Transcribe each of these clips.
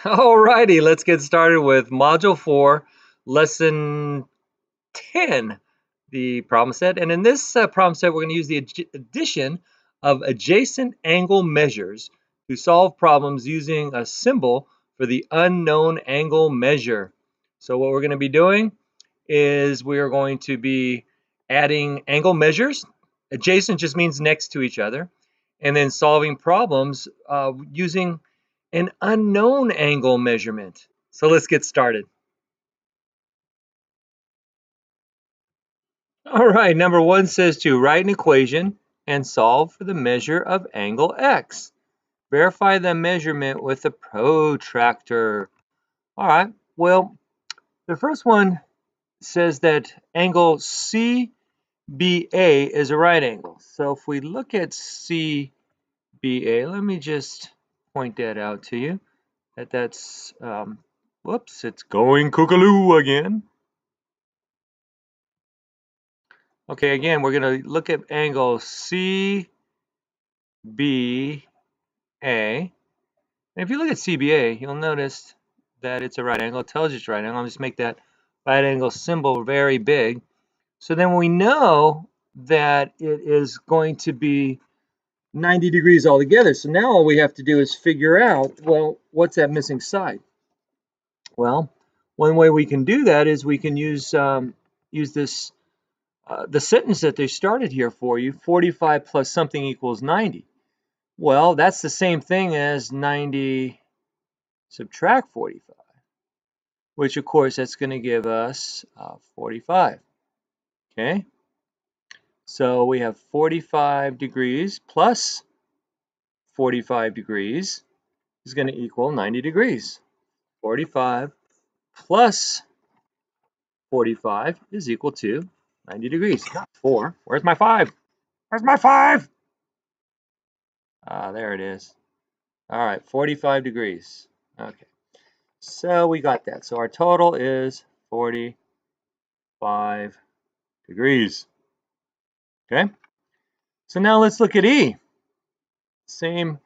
Alrighty, let's get started with Module 4, Lesson 10, the problem set. And in this problem set, we're going to use the addition of adjacent angle measures to solve problems using a symbol for the unknown angle measure. So what we're going to be doing is we are going to be adding angle measures. Adjacent just means next to each other. And then solving problems using an unknown angle measurement. So let's get started. All right, number 1 says to write an equation and solve for the measure of angle x. Verify the measurement with the protractor. All right, well, the first one says that angle CBA is a right angle. So if we look at CBA, let me just point that out to you. That's, whoops, it's going kookaloo again. Okay, again, we're going to look at angle CBA. And if you look at CBA, you'll notice that it's a right angle. It tells you it's a right angle. I'll just make that right angle symbol very big. So then we know that it is going to be 90 degrees altogether. So now all we have to do is figure out, well, what's that missing side? Well, one way we can do that is we can use this the sentence that they started here for you, 45 plus something equals 90. Well, that's the same thing as 90 subtract 45, which of course that's going to give us 45. Okay, so we have 45 degrees plus 45 degrees is going to equal 90 degrees. 45 plus 45 is equal to 90 degrees. 4. Where's my 5? Where's my 5? Ah, there it is. All right, 45 degrees. Okay, so we got that. So our total is 45 degrees. Okay, so now let's look at E. Same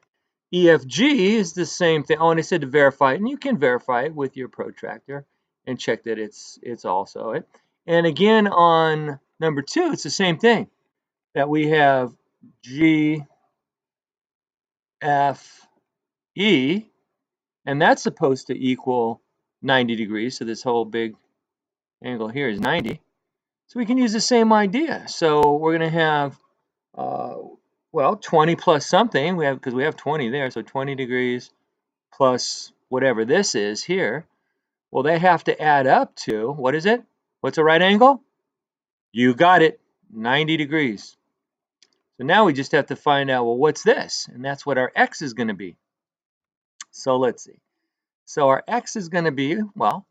EFG is the same thing. Oh, and I said to verify it, and you can verify it with your protractor and check that it's also it. And again, on number 2, it's the same thing, that we have G, F, E, and that's supposed to equal 90 degrees. So this whole big angle here is 90. So we can use the same idea. So we're going to have, well, 20 plus something. Because we have 20 there. So 20 degrees plus whatever this is here. Well, they have to add up to, what is it? What's a right angle? You got it, 90 degrees. So now we just have to find out, well, what's this? And that's what our x is going to be. So let's see. So our x is going to be, well,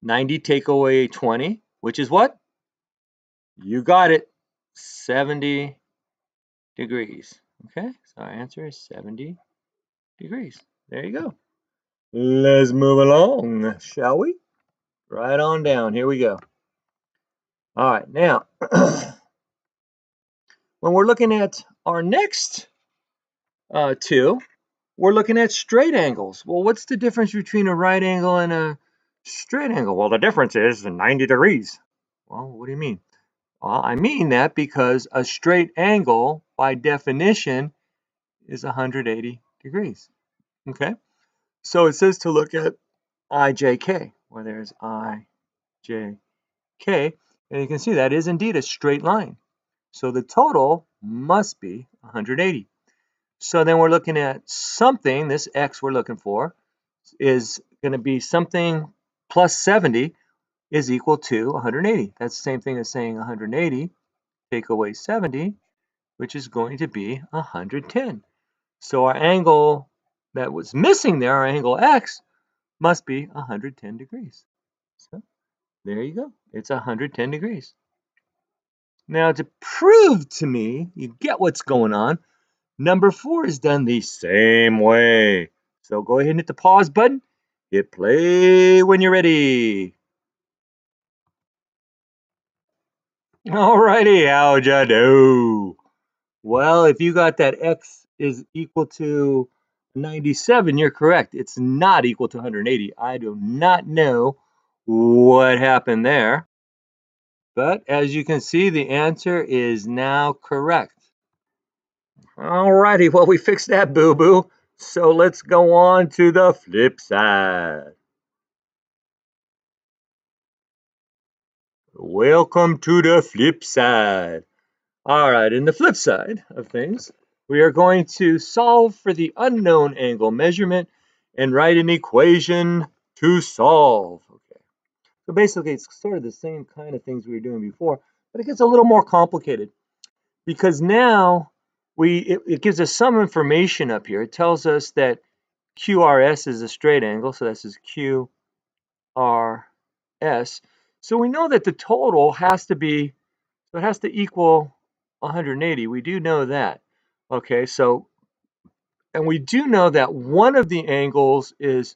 90 take away 20, which is what? You got it, 70 degrees. Okay, so our answer is 70 degrees. There you go. Let's move along, shall we? Right on down. Here we go. All right, now, when we're looking at our next 2, we're looking at straight angles. Well, what's the difference between a right angle and a straight angle? Well, the difference is 90 degrees. Well, what do you mean? Well, I mean that because a straight angle, by definition, is 180 degrees. Okay? So it says to look at IJK, where there's IJK, and you can see that is indeed a straight line. So the total must be 180. So then we're looking at something, this x we're looking for, is going to be something plus 70 is equal to 180. That's the same thing as saying 180, take away 70, which is going to be 110. So our angle that was missing there, our angle x, must be 110 degrees. So there you go. It's 110 degrees. Now to prove to me you get what's going on, number 4 is done the same way. So go ahead and hit the pause button. Hit play when you're ready. Alrighty, how'd ya do? Well, if you got that x is equal to 97, you're correct. It's not equal to 180. I do not know what happened there. But as you can see, the answer is now correct. Alrighty, well, we fixed that boo-boo. So let's go on to the flip side. Welcome to the flip side. All right, in the flip side of things, we are going to solve for the unknown angle measurement and write an equation to solve. Okay. So basically, it's sort of the same kind of things we were doing before, but it gets a little more complicated because now it gives us some information up here. It tells us that QRS is a straight angle, so this is QRS. So we know that the total has to be, so it has to equal 180. We do know that. Okay, so, and we do know that one of the angles is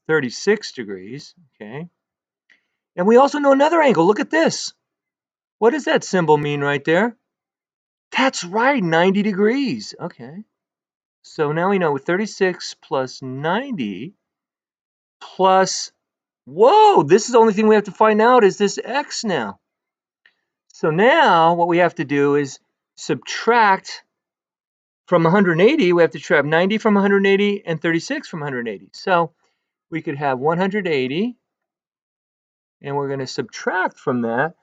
36 degrees, okay? And we also know another angle. Look at this. What does that symbol mean right there? That's right, 90 degrees. Okay. So now we know 36 plus 90 plus, whoa, this is the only thing we have to find out is this x now. So now what we have to do is subtract from 180, we have to subtract 90 from 180 and 36 from 180. So we could have 180, and we're going to subtract from that.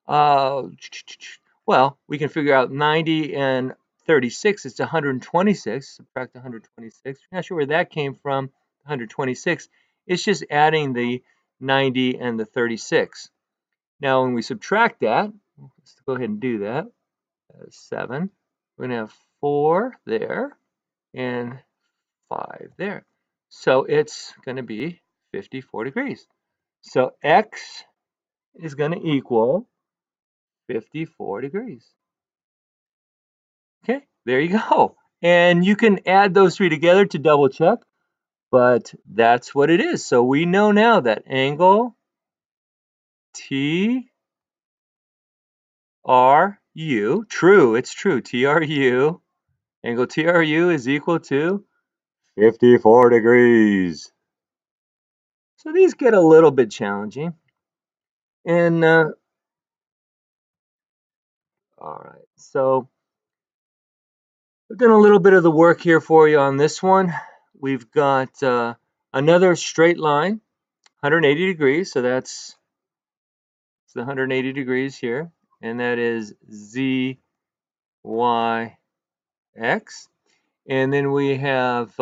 Well, we can figure out 90 and 36, it's 126. Subtract 126. I'm not sure where that came from, 126. It's just adding the 90 and the 36. Now, when we subtract that, let's go ahead and do that. 7. We're going to have 4 there and 5 there. So it's going to be 54 degrees. So x is going to equal 54 degrees. Okay, there you go. And you can add those three together to double check, but that's what it is. So we know now that angle TRU, true, it's true, TRU, angle TRU is equal to 54 degrees. So these get a little bit challenging. And all right, so I've done a little bit of the work here for you on this one. We've got another straight line, 180 degrees, so that's the 180 degrees here, and that is Z, Y, X. And then we have,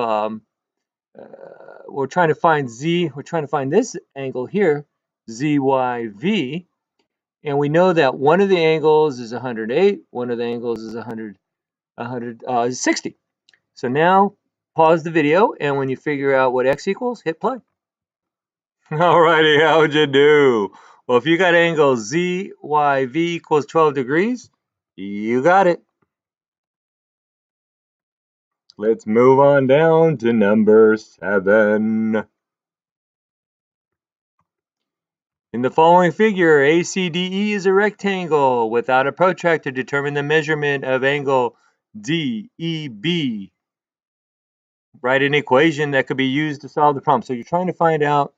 we're trying to find Z, we're trying to find this angle here, ZYV, and we know that one of the angles is 108, one of the angles is 60. So now pause the video, and when you figure out what X equals, hit play. Alrighty, how'd you do? Well, if you got angle ZYV equals 12 degrees, you got it. Let's move on down to number 7. In the following figure, ACDE is a rectangle. Without a protractor, determine the measurement of angle DEB. Write an equation that could be used to solve the problem. So you're trying to find out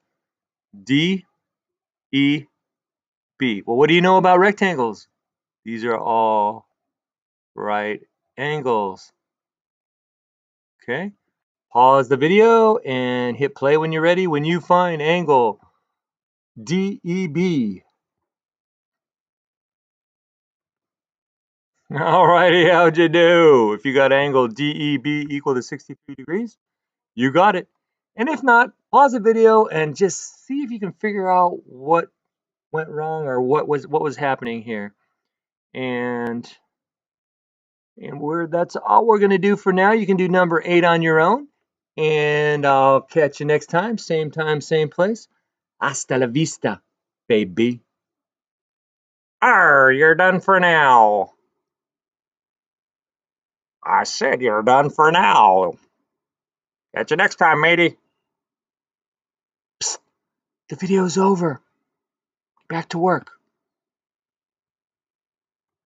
DEB. Well, what do you know about rectangles? These are all right angles. Okay. Pause the video and hit play when you're ready. When you find angle DEB. Alrighty, how'd you do? If you got angle DEB equal to 63 degrees, you got it. And if not, pause the video and just see if you can figure out what went wrong or what was happening here. And that's all we're gonna do for now. You can do number 8 on your own. And I'll catch you next time, same place. Hasta la vista, baby. You're done for now. I said you're done for now. Catch you next time, matey. Psst, the video's over. Back to work.